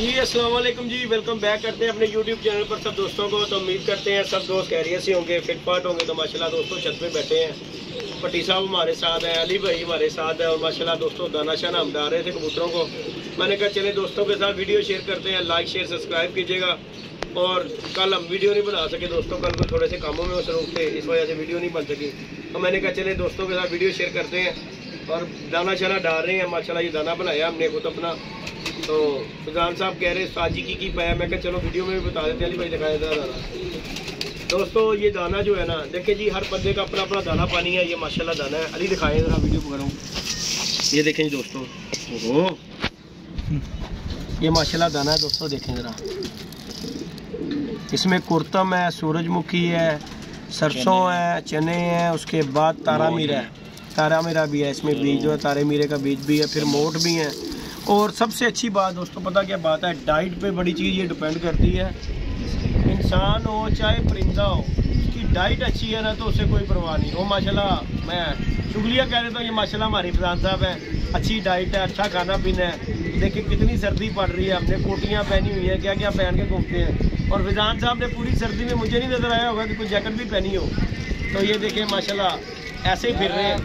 जी अस्सलाम वालेकुम जी, welcome back करते हैं अपने YouTube चैनल पर सब दोस्तों को। तो उम्मीद करते हैं सब दोस्त खैरियत से होंगे, फिटफाट होंगे। तो माशाल्लाह दोस्तों छत पे बैठे हैं, पट्टी साहब हमारे साथ हैं, अली भाई हमारे साथ है और माशाल्लाह दोस्तों दाना शाना हम डाल रहे थे कबूतरों को। मैंने कहा चले दोस्तों के साथ वीडियो शेयर करते हैं, लाइक शेयर सब्सक्राइब कीजिएगा। और कल हम वीडियो नहीं बना सके दोस्तों, कल को थोड़े से कामों में मसरूफ थे, इस वजह से वीडियो नहीं बन सकी। तो मैंने कहा चले दोस्तों के साथ वीडियो शेयर करते हैं और दाना शाना डाल रहे हैं। माशाल्लाह ये दाना बनाया हमने खुद अपना। तो फैजान साहब कह रहे साजी की पाया, मैं कहा चलो वीडियो में भी बता देते हैं, अली भाई दिखाया था दाना। दोस्तों ये दाना जो है ना, देखें जी हर बंदे का अपना अपना दाना पानी है। ये माशाल्लाह दाना है, अली दिखाए जरा वीडियो पकड़ो। ये देखें जी दोस्तों, ओहो ये माशाल्लाह दाना है दोस्तों, देखें ज़रा। इसमें कुर्तम है, सूरजमुखी है, सरसों है, चने हैं, उसके बाद तारा मीरा है, तारा मीरा भी है इसमें बीज जो है, तारे मीरे का बीज भी है, फिर मोट भी है। और सबसे अच्छी बात दोस्तों पता क्या बात है, डाइट पे बड़ी चीज़ ये डिपेंड करती है। इंसान हो चाहे परिंदा हो, उसकी डाइट अच्छी है ना तो उसे कोई परवाह नहीं। वो माशाल्लाह मैं शुक्रिया कह देता हूँ, ये माशाल्लाह हमारे फैजान साहब हैं, अच्छी डाइट है, अच्छा खाना पीना है। देखिए कितनी सर्दी पड़ रही है, हमने कोटियाँ पहनी हुई है, क्या क्या पहन के घूमते हैं। और फैजान साहब ने पूरी सर्दी में मुझे नहीं नजर आया होगा कि कोई जैकेट भी पहनी हो। तो ये देखें माशाल्लाह ऐसे ही फिर रहे हैं।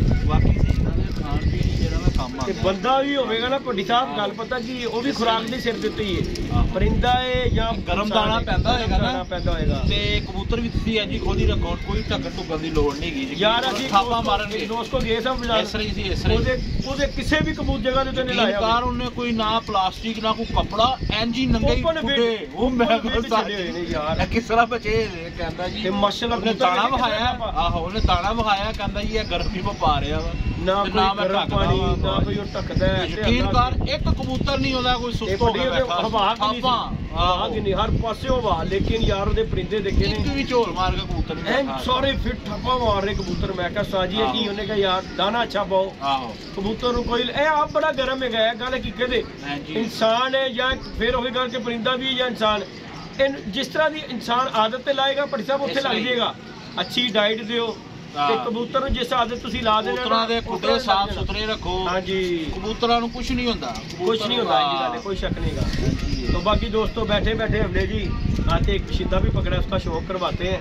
बंदा भी होगा ना भट्टी साहब, गल पता कि वो भी खुराक नहीं सिर दी है, परिंदा है या गरम दाना पैदा होएगा ना, पैदा होएगा। ते कबूतर भी तुसी इंज खुद ही रखो, कोई ढक्कन ढुकन की लोड़ नहीं है यार। ਅਸੀਂ ਥਾਪਾ ਮਾਰਨਗੇ दोस्त को गए सब ਇਸ ਤਰ੍ਹਾਂ ਹੀ ਇਸ ਤਰ੍ਹਾਂ ਉਹਦੇ ਕਿਸੇ ਵੀ ਕਬੂਤ ਜਗ੍ਹਾ ਤੇ ਨਹੀਂ ਲਾਇਆ ਕਾਰ ਉਹਨੇ ਕੋਈ ਨਾ ਪਲਾਸਟਿਕ ਨਾ ਕੋਈ ਕਪੜਾ ਇੰਜ ਹੀ ਨੰਗੇ ਹੀ ਫੁੱਟੇ। ਉਹ ਮੈਂ ਛੱਡੇ ਹੋਏ ਨੇ ਯਾਰ, ਇਹ ਕਿਸ ਤਰ੍ਹਾਂ ਬਚੇ ਕਹਿੰਦਾ ਜੀ। ਤੇ ਮਾਸ਼ਾਅੱਲਾ ਉਹਨੇ ਦਾਣਾ ਵਿਖਾਇਆ, ਆਹੋ ਉਹਨੇ ਦਾਣਾ ਵਿਖਾਇਆ, ਕਹਿੰਦਾ ਜੀ ਇਹ ਗਰਮੀ ਵਿੱਚ ਪਾ ਰਿਹਾ ਵਾ ਨਾ ਕੋਈ ਗਰਮ ਪਾਣੀ ਨਾ ਕੋਈ ਉਹ ਢੱਕਦਾ ਹੈ। ਯਕੀਨ ਕਰ ਇੱਕ ਕਬੂਤਰ ਨਹੀਂ ਹੁੰਦਾ ਕੋਈ ਸੁਸਤ ਹੋ ਗਿਆ ਬੈਠਾ। ਹਵਾ ਕਿ ਨਹੀਂ ਹਰ ਪਾਸੇ ਹਵਾ, ਲੇਕਿਨ ਯਾਰ ਉਹਦੇ ਪਰਿੰਦੇ ਦੇਖੇ ਨੇ ਵੀ ਝੋਲ ਮਾਰ ਕੇ ਕਬੂਤਰ ਨਹੀਂ ਸਾਰੇ ਫਿੱਟ ਠੱਪਾ ਮਾਰ ਰਹੇ ਕਬੂतर। ਮੈਂ ਕਿਹਾ ਸਾਜੀ ਹੈ ਕੀ, ਉਹਨੇ ਕਿਹਾ ਯਾਰ ਦਾਣਾ ਅੱਛਾ ਪਾਓ। ਆਹੋ ਕਬੂतर ਨੂੰ ਕੋਈ ਇਹ ਆਪ ਬੜਾ ਗਰਮ ਹੈਗਾ ਹੈ, ਗੱਲ ਹਕੀਕਤ ਹੈ। ਇਨਸਾਨ ਹੈ ਜਾਂ ਫਿਰ ਉਹੀ ਗੱਲ ਕਿ ਪਰਿੰਦਾ ਵੀ ਜਾਂ ਇਨਸਾਨ, ਜਿਸ ਤਰ੍ਹਾਂ ਦੀ ਇਨਸਾਨ ਆਦਤ ਤੇ ਲਾਏਗਾ ਭੱਟੀ ਸਾਹਿਬ ਉੱਥੇ ਲੱਗ ਜਾਏਗਾ। ਅੱਛੀ ਡਾਈਟ ਦਿਓ ਤੇ ਕਬੂਤਰ ਨੂੰ ਜਿਸ ਆਦਤ ਤੁਸੀਂ ਲਾ ਦੇਣਾ, ਕਬੂਤਰਾਂ ਦੇ ਖੁੱਡੇ ਸਾਫ਼ ਸੁਥਰੇ ਰੱਖੋ। ਹਾਂਜੀ ਕਬੂਤਰਾਂ ਨੂੰ ਕੁਝ ਨਹੀਂ ਹੁੰਦਾ, कुछ नहीं होता है, ਗੱਲ कोई शक नहीं का। तो बाकी दोस्तों बैठे बैठे हमने जी आते एक शिद्दा भी पकड़ा, उसका शौक करवाते हैं।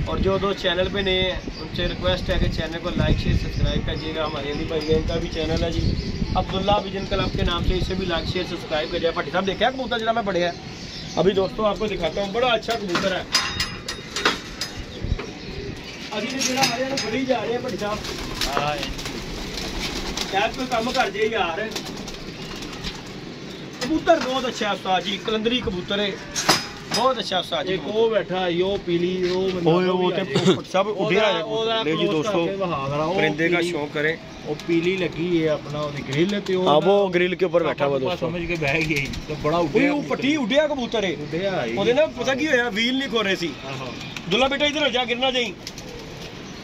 और जो दोस्त चैनल पे नए हैं उनसे रिक्वेस्ट है कि चैनल को लाइक शेयर सब्सक्राइब कीजिएगा। हमारे अली भाई इनका भी चैनल है जी, अब्दुल्ला विजन क्लब के नाम से, इसे भी लाइक शेयर सब्सक्राइब कीजिएगा। भट्टी साहब देखा कबूतर जरा मैं बड़े है, अभी दोस्तों आपको दिखाता हूँ, बड़ा अच्छा कबूतर है। अभी ने जरा हमारे बड़ी जा रहे हैं भट्टी साहब, शायद कोई काम कर जाए यार। कबूतर बहुत अच्छा है उस्ताद जी, कलंदरी कबूतर है, बहुत अच्छा उस्ताद जी। वो बैठा यो पीली वो सब उड़िया है। ले जी दोस्तों परिंदे का शौक करें, वो पीली लगी है अपना ग्रिल पे, वो ग्रिल के ऊपर बैठा हुआ दोस्तों, समझ के बह गई तो बड़ा उड़िया। वो पट्टी उड़िया कबूतर है, ਉਹਦੇ ਨਾ पता की होया व्हील नहीं खो रहे सी। दुल्ला बेटा इधर हो जा, गिरना जाई।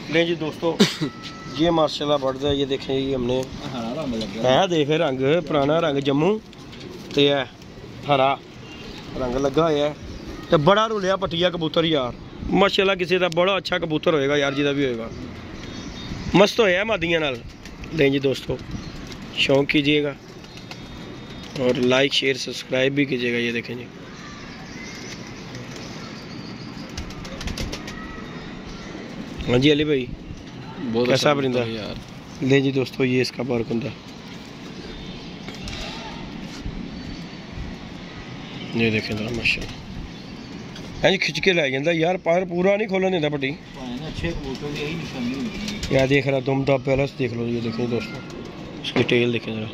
ले जी दोस्तों ये माशाल्लाह बढ़ता है, ये देखें ये हमने है देख रंग पुराना रंग जम्मू ते है हरा रंग लगा है। तो बड़ा रुलिया पटिया कबूतर यार माशाल्लाह, किसी का बड़ा अच्छा कबूतर होएगा यार, जिदा भी होएगा मस्त होया मादियां नाल। लें जी दोस्तों शौक कीजिएगा और लाइक शेयर सब्सक्राइब भी कीजिएगा। ये देखें जी हाँ जी अली भाई बहुत कैसा परिंदा यार। ले जी दोस्तों ये इसका बारकुंदा, ये देखें जरा माशाल्लाह जी खिंच के लै जाता यार, पर पूरा नहीं खोलन देता भट्टी यार। देख रहा दुम दा पैलेस देख लो, ये देखें दोस्तों उसकी टेल देखें जरा,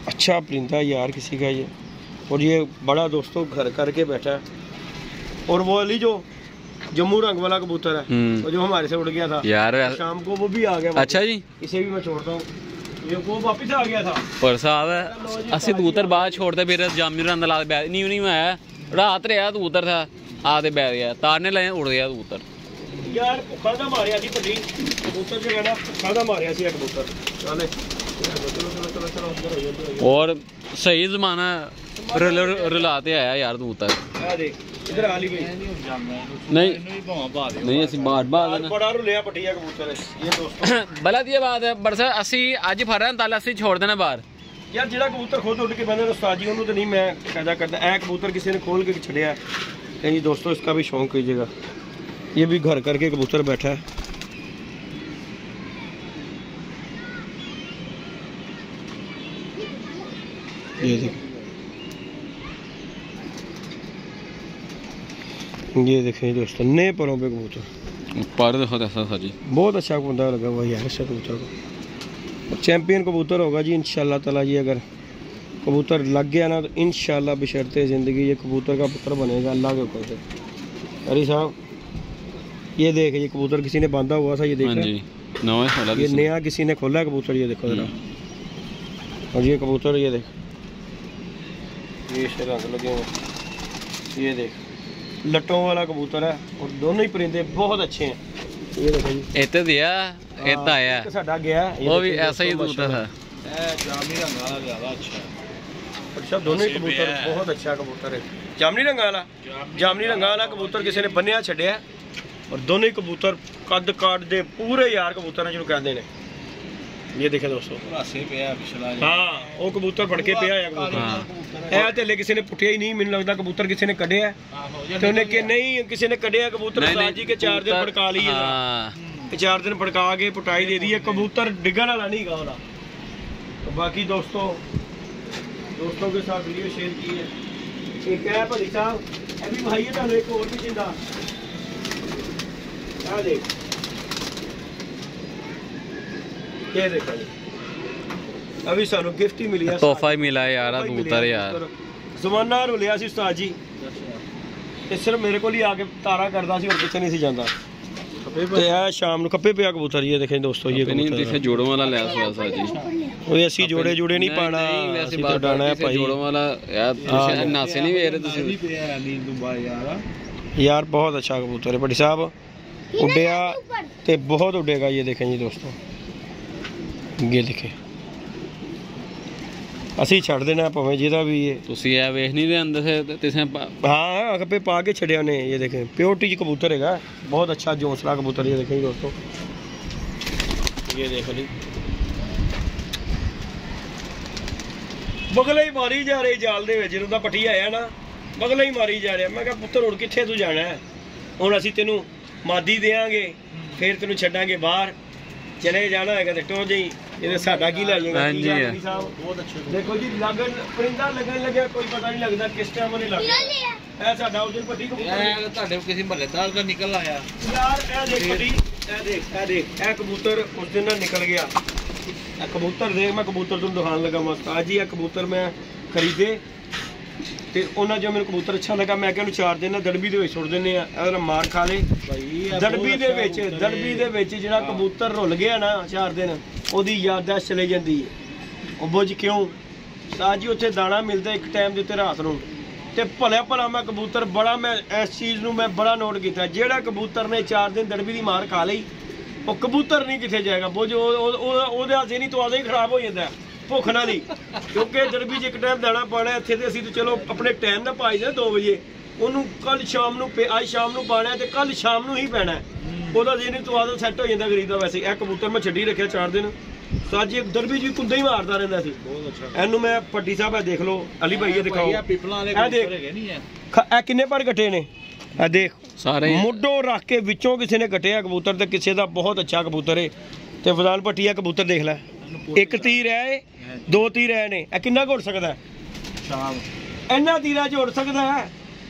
अच्छा परिंदा यार किसी का ये। और ये बड़ा दोस्तों घर करके बैठा है। और वो अली जो जम्मू रंग वाला कबूतर है वो जो हमारे से उड़ गया था यार, शाम को वो भी आ गया। अच्छा जी इसे भी मैं छोड़ता हूँ, ये वो वापस आ गया था। पर साहब असि कबूतर बाद छोड़ते फिर जामी रंग ला बैठ नहीं आया, रात रहा कबूतर था आते बैठ गया, तारने लगे उड़ गया कबूतर यार। भुखा दा मारिया सी भट्टी कबूतर जो है ना, भुखा दा मारिया सी कबूतर। और सही जमाना रुलाते आया यार कबूतर। इधर आ ली भाई नहीं ਅਸੀਂ ਬਾਰ ਬੜਾ ਰੁਲਿਆ ਪਟਿਆ ਕਬੂਤਰ ਇਹ ਦੋਸਤੋ। ਬਲਾ ਦੀ ਬਾਤ ਹੈ ਬਰਸਾ ਅਸੀਂ ਅੱਜ ਫੜ ਰਹੇ ਹਾਂ, ਤਾਂ ਅਸੀਂ ਛੋੜ ਦੇਣਾ ਬਾਹਰ यार ਜਿਹੜਾ ਕਬੂਤਰ ਖੁਦ ਉੱਡ ਕੇ ਬੰਦੇ ਉਸਤਾਦ जी ਉਹਨੂੰ तो नहीं मैं पैदा करता। ऐ कबूतर किसी ने खोल के छड़िया कहीं दोस्तों, इसका भी शौक कीजिएगा। ये भी घर करके कबूतर बैठा है। ये देखें दोस्तों, नए परों पे कबूतर पर देखो ऐसा सर जी, बहुत अच्छा बंदा लगा हुआ यार ऐसा कबूतर को। चैंपियन कबूतर होगा जी इंशाल्लाह ताला जी। अगर कबूतर लग गया ना तो इंशाल्लाह बशर्ते ज़िंदगी ये कबूतर का पुत्र बनेगा अल्लाह के हुक्म से। अरे साहब ये देख, ये कबूतर किसी ने बांधा हुआ था, ये देख ये नया किसी ने खोला है कबूतर। ये देखो जरा, और ये कबूतर ये देख, ये रंग लगे हुए, ये देख लट्टों वाला कबूतर है। और दोनों ही परिंदे बहुत अच्छे हैं। ये देखो जी इते दिया इतना आया साडा गया, वो भी ऐसा ही कबूतर है। जामनी रंग वाला ज्यादा अच्छा है। अच्छा दोनों ही कबूतर बहुत अच्छा कबूतर है। जामनी रंग वाला, जामनी रंग वाला कबूतर किसी ने बन्निया छड़िया। और दोनों ही कबूतर कद काट दे पूरे यार कबूतर जिन्होंने कहते हैं। ये देखें दोस्तों, हाँ वो कबूतर फड़ के पिया है कबूतर। ऐ ते किसी ने पुट्टिया ही नहीं, मैंने लगता कबूतर किसी ने कढ़िया तो उन्हें कि नहीं किसी ने कढ़िया कबूतर जी के 4 दिन फड़का लिए, 4 दिन फड़का के पुटाई दे दी है। कबूतर डिगन वाला नहीं गा वाला। तो बाकी दोस्तों के साथ वीडियो शेयर की है। एक है भली साहब अभी भाई है, एक और भी जिंदा देख, ये देखो अभी सानू गिफ्ट ही मिली है, तोहफा ही मिला है यार कबूतर यार। जमाना रुलिया सी उस्ताद जी, ते सिर्फ मेरे को ही आके तारा करदा सी और किथे नहीं सी जांदा। ते आ शाम ਨੂੰ ਖੱਪੇ ਪਿਆ ਕਬੂਤਰ। ये देखें दोस्तों, ये नहीं दिखे जोड़ों वाला ले आया साहब जी। ओए ਅਸੀਂ ਜੋੜੇ ਨਹੀਂ ਪਾਣਾ, ਅਸੀਂ ਤਾਂ ਡਾਣਾ ਹੈ ਭਾਈ। जोड़ों वाला यार ਤੁਸੀਂ ਨਾਸੇ ਨਹੀਂ ਵੇਖ ਰਹੇ ਤੁਸੀਂ यार बहुत अच्छा कबूतर है बड़ी साहब, उड्डिया ते बहुत उड्डेगा। ये देखें जी दोस्तों, ये देखें ਅਸੀਂ ਛੱਡ ਦੇਣਾ ਭਾਵੇਂ ਜਿਹਦਾ ਵੀ ਇਹ। ਤੁਸੀਂ ਇਹ ਵੇਖ ਨਹੀਂ ਰਹੇ ਅੰਦਰ ਸੇ ਤੁਸੀਂ हाँ खप्पे पा के छड़िया ने। ये देखें प्योरिटी कबूतर है, बहुत अच्छा जोसला कबूतर। ये देखें दोस्तों, ये देख ली बगले ही मारी जा रही जाल दे विच। ਜਦੋਂ ਦਾ ਪੱਟੀ ਆਇਆ ਨਾ बगले ही मारी जा रहा। मैं कहा पुत्तर हुण कित्थे तू जाना है, हुण ਅਸੀਂ ਤੈਨੂੰ मादी देंगे फिर तेन छड्डांगे बाहर, चले जाना है तो टो जी ये साडा की लै जाएगा। बहुत अच्छा देखो जी, लगन परिंदा लगन लगे कोई पता नहीं लगता किस टाइम उन्हें लग गया। साडा उस दिन पट्टी ਤੁਹਾਡੇ ਕਿਸੇ ਮਹੱਲੇਦਾਰ ਦਾ ਨਿਕਲ ਆਇਆ यार। ए देख पट्टी, ए देख ए कबूतर उस दिन ना निकल गया। ए कबूतर देख, मैं कबूतर तुम दिखाने लगा मस्ताद जी। ए कबूतर मैं खरीदे ਤੇ ਉਹਨਾਂ ਜੋ ਮੈਨੂੰ ਕਬੂਤਰ ਅੱਛਾ ਲੱਗਾ, ਮੈਂ ਕਿਹਾ ਉਹਨੂੰ 4 ਦਿਨ ਦੜਬੀ ਦੇ ਵਿੱਚ ਸੁੱਟ ਦਿੰਨੇ ਆ, ਇਹਦਾ ਮਾਰ ਖਾ ਲੇ ਦੜਬੀ ਦੇ ਵਿੱਚ ਜਿਹੜਾ ਕਬੂਤਰ ਰੁੱਲ ਗਿਆ ਨਾ 4 ਦਿਨ, ਉਹਦੀ ਯਾਦਾਸ਼ਤ ਚਲੇ ਜਾਂਦੀ ਹੈ। ਉਹ ਬੁੱਝ ਕਿਉਂ ਸਾਜ ਜੀ, ਉੱਥੇ ਦਾਣਾ ਮਿਲਦਾ ਇੱਕ ਟਾਈਮ ਦੇ ਉੱਤੇ ਰਾਤ ਨੂੰ। ਤੇ ਭਲਾ ਮੈਂ ਕਬੂਤਰ ਬੜਾ, ਮੈਂ ਇਸ ਚੀਜ਼ ਨੂੰ ਮੈਂ ਬੜਾ ਨੋਟ ਕੀਤਾ, ਜਿਹੜਾ ਕਬੂਤਰ ਨੇ 4 ਦਿਨ ਦੜਬੀ ਦੀ ਮਾਰ ਖਾ ਲਈ ਉਹ ਕਬੂਤਰ ਨਹੀਂ ਕਿੱਥੇ ਜਾਏਗਾ। ਬੁੱਝ ਉਹਦੇ ਹਾਸੇ ਨਹੀਂ ਤਵਾਦਾ ਹੀ ਖਰਾਬ ਹੋ ਜਾਂਦਾ ਭੁੱਖ ਨਾਲ ਹੀ, ਕਿਉਂਕਿ ਦਰਬੀ 'ਚ ਇੱਕ ਟਾਈਮ ਦਾਣਾ ਪਾਣਾ। ਇੱਥੇ ਤੇ ਅਸੀਂ ਤਾਂ ਚਲੋ ਆਪਣੇ ਟਾਈਮ ਨਾਲ ਪਾਈ ਦੇ 2 ਵਜੇ, ਉਹਨੂੰ ਕੱਲ ਸ਼ਾਮ ਨੂੰ ਅੱਜ ਸ਼ਾਮ ਨੂੰ ਪਾਣਾ ਤੇ ਕੱਲ ਸ਼ਾਮ ਨੂੰ ਹੀ ਪੈਣਾ। ਉਹਦਾ ਜੇ ਨਹੀਂ ਤਵਾਦਾ ਸੈੱਟ ਹੋ ਜਾਂਦਾ ਗਰੀਬ ਦਾ। ਵੈਸੇ ਇਹ ਕਬੂਤਰ ਮੈਂ ਛੱਡੀ ਰੱਖਿਆ 4 ਦਿਨ। ਤਾਂ ਜੀ ਦਰਬੀ 'ਚ ਵੀ ਕੁੰਦਾ ਹੀ ਮਾਰਦਾ ਰਹਿੰਦਾ ਸੀ। ਇਹਨੂੰ ਮੈਂ ਪੱਟੀ ਸਾਹਿਬ ਦੇਖ ਲਓ, ਅਲੀ ਭਾਈ ਇਹ ਦਿਖਾਓ, ਇਹ ਕਿੰਨੇ ਪਰ ਕੱਟੇ ਨੇ। ਇਹ ਦੇਖ ਸਾਰੇ ਮੁੱਢੋਂ ਰੱਖ ਕੇ ਵਿੱਚੋਂ ਕਿਸੇ ਨੇ ਕੱਟਿਆ ਕਬੂਤਰ, ਤੇ ਕਿਸੇ ਦਾ ਬਹੁਤ ਅੱਛਾ ਕਬੂਤਰ ਹੈ। ਤੇ ਫਜ਼ਾਲ ਭੱਟੀ ਆ ਕਬੂਤਰ ਦੇਖ ਲੈ, 1 ਤੀਰ ਹੈ 2 ਤੀਰ ਹੈ ਨੇ। ਇਹ ਕਿੰਨਾ ਘੁੱਟ ਸਕਦਾ ਸ਼ਾਮ, ਇੰਨਾ ਤੀਰਾਂ 'ਚ ਉੱਡ ਸਕਦਾ ਹੈ?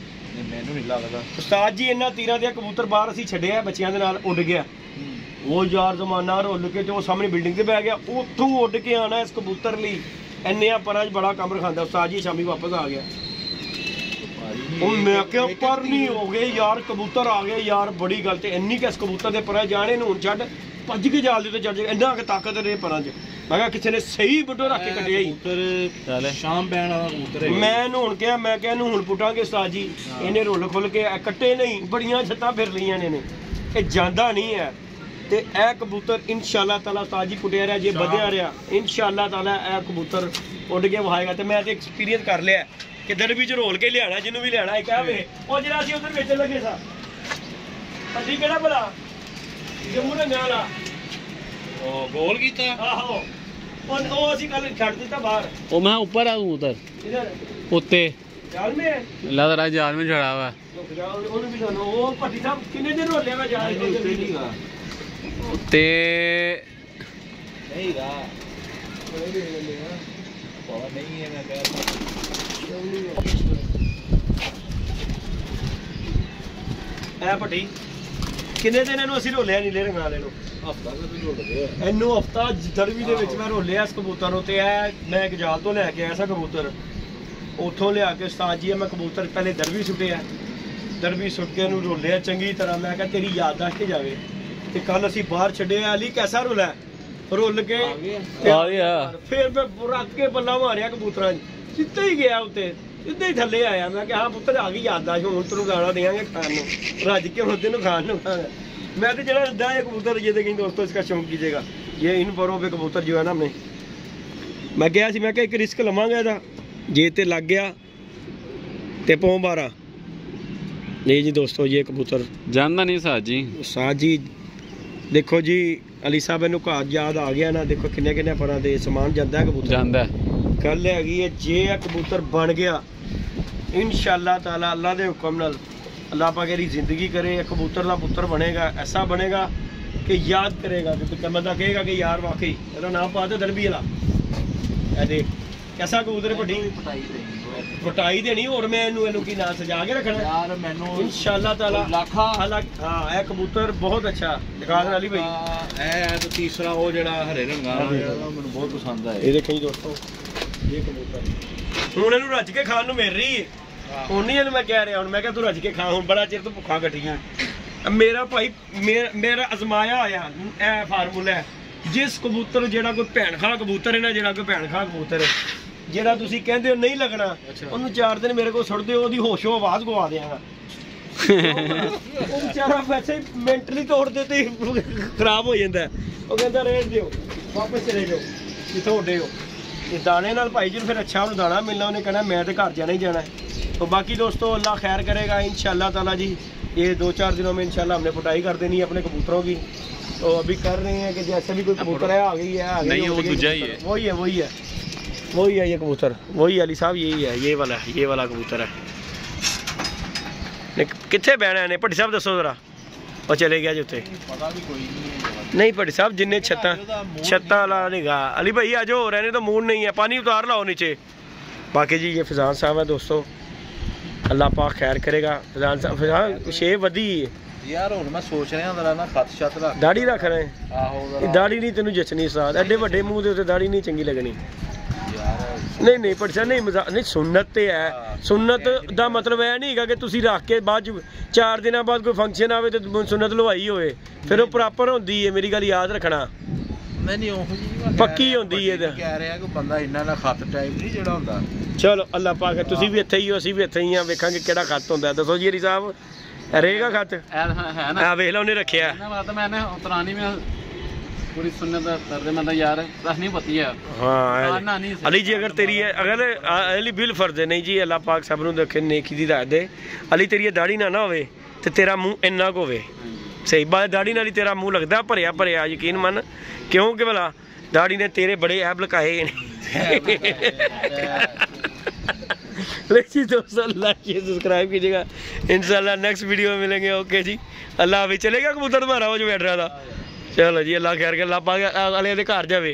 ਮੈਨੂੰ ਨਹੀਂ ਲੱਗਦਾ ਉਸਤਾਦ ਜੀ। ਇੰਨਾ ਤੀਰਾਂ ਦੇ ਕਬੂਤਰ ਬਾਹਰ ਅਸੀਂ ਛੱਡਿਆ ਬੱਚਿਆਂ ਦੇ ਨਾਲ, ਉੱਡ ਗਿਆ ਉਹ ਯਾਰ ਜ਼ਮਾਨਾ ਰੁੱਲ ਕੇ ਤੇ ਉਹ ਸਾਹਮਣੇ ਬਿਲਡਿੰਗ ਤੇ ਬਹਿ ਗਿਆ। ਉੱਥੋਂ ਉੱਡ ਕੇ ਆਣਾ ਇਸ ਕਬੂਤਰ ਲਈ ਇੰਨਿਆਂ ਪਰਾਂ 'ਚ ਬੜਾ ਕੰਮ ਰਖਾਂਦਾ ਉਸਤਾਦ ਜੀ। ਸ਼ਾਮੀ ਵਾਪਸ ਆ ਗਿਆ ਉਹ, ਮੈਂ ਕਿਹਾ ਪਰ ਨਹੀਂ ਹੋ ਗਏ ਯਾਰ, ਕਬੂਤਰ ਆ ਗਏ ਯਾਰ, ਬੜੀ ਗੱਲ। ਤੇ ਇੰਨੀ ਕਿ ਇਸ ਕਬੂਤਰ ਦੇ ਪਰਾਂ ਜਾਣੇ ਨੂੰ ਹੁਣ ਛੱਡ, ਭੱਜ ਕੇ ਜਾਲ ਦੇ ਉੱਤੇ ਚੜ ਜਾਏ, ਇੰਨਾ ਕਿ ਤਾਕਤ ਰਹੇ ਪਰਾਂ 'ਚ। ਮੈਂ ਕਿਹਾ ਕਿਸੇ ਨੇ ਸਹੀ ਬੁੱਢੋ ਰੱਖ ਕੇ ਕੱਢਿਆ ਹੀ ਸ਼ਾਮ ਪੈਣ ਵਾਲਾ ਕਬੂਤਰ। ਮੈਂ ਇਹਨੂੰ ਹੁਣ ਕਿਹਾ, ਮੈਂ ਕਿਹਾ ਇਹਨੂੰ ਹੁਣ ਪੁੱਟਾਂਗੇ ਉਸਤਾਦ ਜੀ। ਇਹਨੇ ਰੁੱਲ ਖੁੱਲ ਕੇ ਕੱਟੇ ਨਹੀਂ, ਬੜੀਆਂ ਛੱਤਾਂ ਫਿਰ ਲਈਆਂ ਨੇ, ਇਹ ਜਾਂਦਾ ਨਹੀਂ ਹੈ। ਤੇ ਇਹ ਕਬੂਤਰ ਇਨਸ਼ਾਅੱਲਾ ਤਾਲਾ ਉਸਤਾਦ ਜੀ ਪੁੱਟਿਆ ਰਿਹਾ, ਜੇ ਵਧਿਆ ਰਿਹਾ ਇਨਸ਼ਾਅੱਲਾ ਤਾਲਾ ਇਹ ਕਬੂਤਰ ਉੱਡ ਕੇ ਵਹਾਏਗਾ। ਤੇ ਮੈਂ ਤੇ ਐਕਸਪੀਰੀਅੰਸ ਕਰ ਲਿਆ ਕਿ ਦਰਬੀ 'ਚ ਰੋਲ ਕੇ ਲਿਆਣਾ, ਜਿਹਨੂੰ ਵੀ ਲਿਆਣਾ ਇਹ ਕਹਵੇ। ਉਹ ਜਿਹੜਾ ਅਸੀਂ ਉਧਰ ਵੇਚਣ ਲੱਗੇ ਸਾਂ ਅਸੀਂ ਕਿਹੜਾ ਭਲਾ ਜੰਮੂ ਦੇ ਨਾਲ ਆ ਉਹ ਗੋਲ ਕੀਤਾ। ਆਹੋ ਉਹ ਅਸੀਂ ਕੱਲ ਛੱਡ ਦਿੱਤਾ ਬਾਹਰ। ਉਹ ਮੈਂ ਉੱਪਰ ਆ ਕਬੂਤਰ इधर ਉੱਤੇ जाल में है। ਲੱਗ ਰਿਹਾ ਜਾਲ ਵਿੱਚ ਛੜਾ ਵਾ ਉਹਨੂੰ ਵੀ ਤੁਹਾਨੂੰ ਉਹ ਭੱਟੀ ਸਾਹਿਬ ਕਿੰਨੇ ਦਿਨ ਹੋ ਲਿਆ ਮੈਂ ਜਾਲ ਉੱਤੇ ਨਹੀਂਗਾ ਉੱਤੇ ਨਹੀਂਗਾ ਬਹੁਤ ਨਹੀਂ ਹੈ ਮੈਂ ਕਹਿੰਦਾ ਐ ਭੱਟੀ ਕਿੰਨੇ ਦਿਨ ਇਹਨੂੰ ਅਸੀਂ ਰੋਲਿਆ ਨੀਲੇ ਰੰਗ ਵਾਲੇ ਨੂੰ ਹਫਤਾ ਵੀ ਰੋਲਦੇ ਆ ਇਹਨੂੰ ਹਫਤਾ ਦਰਵੀ ਦੇ ਵਿੱਚ ਮੈਂ ਰੋਲਿਆ ਇਸ ਕਬੂਤਰ ਨੂੰ ਤੇ ਇਹ ਮੈਂ ਇੱਕ ਜਾਲ ਤੋਂ ਲੈ ਕੇ ਆਇਆ ਸਾਂ ਕਬੂਤਰ ਉੱਥੋਂ ਲਿਆ ਕੇ ਉਸਤਾਦ ਜੀ ਮੈਂ ਕਬੂਤਰ ਪਹਿਲੇ ਦਰਵੀ ਸੁੱਟਿਆ ਦਰਵੀ ਸੁੱਟ ਕੇ ਇਹਨੂੰ ਰੋਲਿਆ ਚੰਗੀ ਤਰ੍ਹਾਂ ਮੈਂ ਕਿਹਾ ਤੇਰੀ ਯਾਦਦਾਸ਼ਤ ਤੇ ਜਾਵੇ ਤੇ ਕੱਲ ਅਸੀਂ ਬਾਹਰ ਛੱਡਿਆ ਅਲੀ ਕੈਸਾ ਰੋਲਾ ਰੋਲ ਕੇ ਆ ਗਿਆ ਫਿਰ ਮੈਂ ਰੱਖ ਕੇ ਬੱਲਾ ਮਾਰਿਆ ਕਬੂਤਰਾਂ 'ਚ ਸਿੱਧਾ ਹੀ ਗਿਆ ਉੱਤੇ ਸਿੱਧਾ ਹੀ ਥੱਲੇ ਆਇਆ ਮੈਂ ਕਿਹਾ ਹਾਂ ਪੁੱਤਰ ਆ ਗਈ ਯਾਦਦਾਸ਼ਤ ਹੁਣ ਤੈਨੂੰ ਗਾਣਾ ਦੇਵਾਂਗੇ ਖਾਣ ਨੂੰ ਰੱਜ ਕੇ ਹੁਣ ਤੈਨੂੰ ਖਾਣ ਨੂੰ मैं तो जरा रद्दा है कबूतर ये देखें दोस्तों इसका शौक कीजिएगा ये इन परों पे कबूतर जो है ना हमने मैं गया सी मैं एक रिस्क लवांगा ਇਹਦਾ ਜੇ ਤੇ ਲੱਗ ਗਿਆ ਤੇ ਪੌਂ 12 नहीं जी दोस्तों ये कबूतर ਜਾਂਦਾ ਨਹੀਂ ਸਾਜ ਜੀ साज जी देखो जी अली साहब ਨੂੰ ਘਾਟ याद आ गया ना देखो किन्ने किन्ने परां ਦੇ समान ਜਾਂਦਾ है कबूतर ਜਾਂਦਾ ਗੱਲ ਹੈਗੀ ਹੈ ਜੇ ਇਹ ਕਬੂतर ਬਣ ਗਿਆ इंशाअल्लाह ताला अल्लाह ਦੇ ਹੁਕਮ ਨਾਲ अल्लाह पाक की जिंदगी करे कबूतर का पुत्र बनेगा ऐसा बनेगा कि याद करेगा कि बंदा कहेगा कि यार वाकई मेरा नाम पा दे दरबी वाला देख कैसा कबूतर बड़ी पटाई देनी और मैं इनू की नाम सजा के रखना यार मैनू इंशाअल्लाह ताला लाखा हाँ यह कबूतर बहुत अच्छा दिखा देना अली भाई ਇਹ ਤਾਂ ਤੀਸਰਾ ਉਹ ਜਿਹੜਾ ਹਰੇ ਰੰਗਾਂ ਦਾ ਮੈਨੂੰ ਬਹੁਤ ਪਸੰਦ ਆਇਆ ये देखो दोस्तों ये कबूतर ਹੁਣ ਇਹਨੂੰ ਰੱਜ ਕੇ ਖਾਣ ਨੂੰ ਮਿਲ ਰਹੀ ਹੈ ਹੁਣ ਨਹੀਂ ਇਹਨੂੰ ਮੈਂ ਕਹਿ ਰਿਹਾ ਹੁਣ ਮੈਂ ਕਿਹਾ ਤੂੰ ਰੱਜ ਕੇ ਖਾ ਹੁਣ ਬੜਾ ਚਿਰ ਤੋਂ ਭੁੱਖਾ ਕੱਟੀਆਂ ਮੇਰਾ ਭਾਈ ਮੇਰਾ ਅਜ਼ਮਾਇਆ ਹੋਇਆ ਇਹ ਫਾਰਮੂਲਾ ਹੈ ਜਿਸ ਕਬੂਤਰ ਜਿਹੜਾ ਕੋਈ ਭੈਣ ਖਾ ਕਬੂਤਰ ਹੈ ਨਾ ਜਿਹੜਾ ਕੋਈ ਭੈਣ ਖਾ ਕਬੂਤਰ ਹੈ ਜਿਹੜਾ ਤੁਸੀਂ ਕਹਿੰਦੇ ਹੋ ਨਹੀਂ ਲੱਗਣਾ ਉਹਨੂੰ 4 ਦਿਨ ਮੇਰੇ ਕੋਲ ਸੁੱਟ ਦਿਓ ਉਹਦੀ ਹੋਸ਼ੋ ਆਵਾਜ਼ ਗਵਾ ਦਿਆਂਗਾ ਉਹ ਵਿਚਾਰਾ ਵੈਸੇ ਮੈਂਟਲੀ ਤੌਰ ਤੇ ਖਰਾਬ ਹੋ ਜਾਂਦਾ ਉਹ ਕਹਿੰਦਾ ਰਹਿਣ ਦਿਓ ਵਾਪਸ ਚਲੇ ਜਾਓ ਜਿੱਥੋਂ ਉੱਡੇ ਹੋ ਇਹ ਦਾਣੇ ਨਾਲ ਭਾਈ ਜੀ ਫਿਰ ਅੱਛਾ ਉਹਨੂੰ ਦਾਣਾ ਮਿਲਣਾ ਉਹਨੇ ਕਹਿਣਾ मैं तो घर जाना ही जाना है तो बाकी दोस्तों अल्लाह खैर करेगा इंशाअल्लाह ताला जी ये 2-4 दिनों में इंशाअल्लाह हमने पुटाई कर देनी है अपने कबूतरों की तो अभी कर रहे हैं कि जैसे भी कोई कबूतर है आ गई है नहीं वो दूजा ही है वही है ये कबूतर वही अली साहब यही है ये वाला कबूतर है कितने बहना ने भट्टी साहब दसो जरा और चले गया जो पता भी कोई नहीं भट्टी साहब जिन्ने छत्ता वाला निगाह अली भाई आज हो रहने तो मूड नहीं है पानी उतार लाओ नीचे बाकी जी ये फैजान साहब है दोस्तों अल्लाह पाक खैर करेगा फैजान साहब फैजान शेप वधी यार हुण मैं सोच रहा जरा ना खत छत रख दाढ़ी रख रहे आहो दाढ़ी नहीं तेनू जचनी साथ एडे ਵੱਡੇ ਮੂੰਹ ਦੇ ਉੱਤੇ दाढ़ी नहीं चंगी लगनी यार नहीं भट्टी साहब नहीं मजाक नहीं सुन्नत ते है सुन्नत ਦਾ ਮਤਲਬ ਇਹ ਨਹੀਂ ਹੈਗਾ ਕਿ ਤੁਸੀਂ ਰੱਖ ਕੇ ਬਾਅਦ 4 ਦਿਨਾਂ ਬਾਅਦ ਕੋਈ ਫੰਕਸ਼ਨ ਆਵੇ ਤੇ ਸੁन्नत ਲਵਾਈ ਹੋਵੇ ਫਿਰ ਉਹ ਪ੍ਰੋਪਰ ਹੁੰਦੀ ਹੈ ਮੇਰੀ ਗੱਲ ਯਾਦ ਰੱਖਣਾ नहीं ਉਹ ਜੀ ਪੱਕੀ ਹੁੰਦੀ ਹੈ ਕਹਿ ਰਿਹਾ ਕਿ ਬੰਦਾ ਇੰਨਾ ਨਾ ਖਤ ਟਾਈਪ ਨਹੀਂ ਜਿਹੜਾ ਹੁੰਦਾ ਚਲੋ ਅੱਲਾ ਪਾਕ ਤੁਸੀਂ ਵੀ ਇੱਥੇ ਹੀ ਹੋ ਅਸੀਂ ਵੀ ਇੱਥੇ ਹੀ ਆ ਵੇਖਾਂਗੇ ਕਿਹੜਾ ਖੱਤ ਹੁੰਦਾ ਦੱਸੋ ਜੀ ਹਰੀ ਸਾਹਿਬ ਰਹੇਗਾ ਖੱਤ ਹੈ ਨਾ ਆ ਵੇਖ ਲਓ ਉਹਨੇ ਰੱਖਿਆ ਨਾ ਬਾਤ मैंने उतरानी में पूरी सुन्नत दर्द में यार रस नहीं पती है हाँ अली जी अगर तेरी है अगर अली बिल फर्ज है नहीं जी अल्लाह पाक सब ਨੂੰ देखे नेकी दी राह दे अली तेरी दाढ़ी ना होवे ते तेरा मुंह ਇੰਨਾ ਕੁ ਹੋਵੇ सही बात दाढ़ी नाल ही तेरा मुंह लगता भरिया भरिया यकीन मन क्यों कि भला दाढ़ी ने तेरे बड़े ऐब लकाए दोस्तों लाइक सब्सक्राइब कीजिएगा इंशाल्लाह नेक्स्ट वीडियो में मिलेंगे ओके जी अल्लाह हाफिज़ चलेगा कबूतर तुम्हारा वो जो बैठ रहा था चलो जी अल्लाह खैर के अल्लाह पाक अले दे घर जावे